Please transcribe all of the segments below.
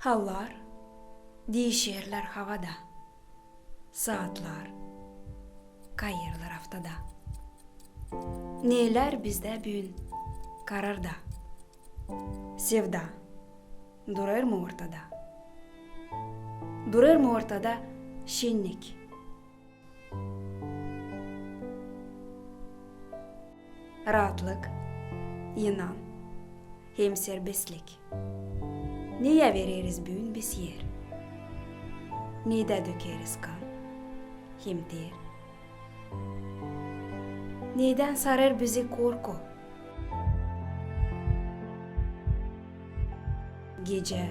Hallar değişirler havada, saatler kayırlar haftada. Neler bizde bugün kararda, sevda durur mu ortada? Durur mu ortada şenlik? Rahatlık, inan, hem serbestlik. Neye veririz bugün biz yer? Neyde dökeriz kan, hem ter? Neyden sarar bizi korku? Gece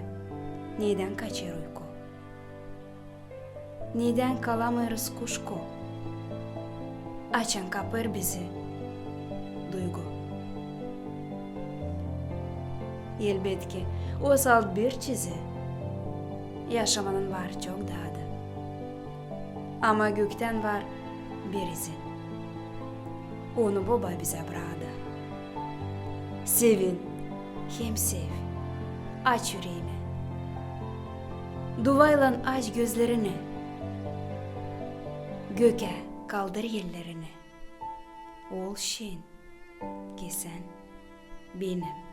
neyden kaçar uyku? Neyden kalamıyoruz kuşku? Açan kapır bizi duygu. Elbet ki o salt bir çizi, yaşamanın var çok dadı. Ama gökten var bir izin. Onu baba bize bıraktı. Sevin, hem sev, aç yüreğini. Duvayla aç gözlerini. Göke kaldır ellerini. Ol şen ki sen benim.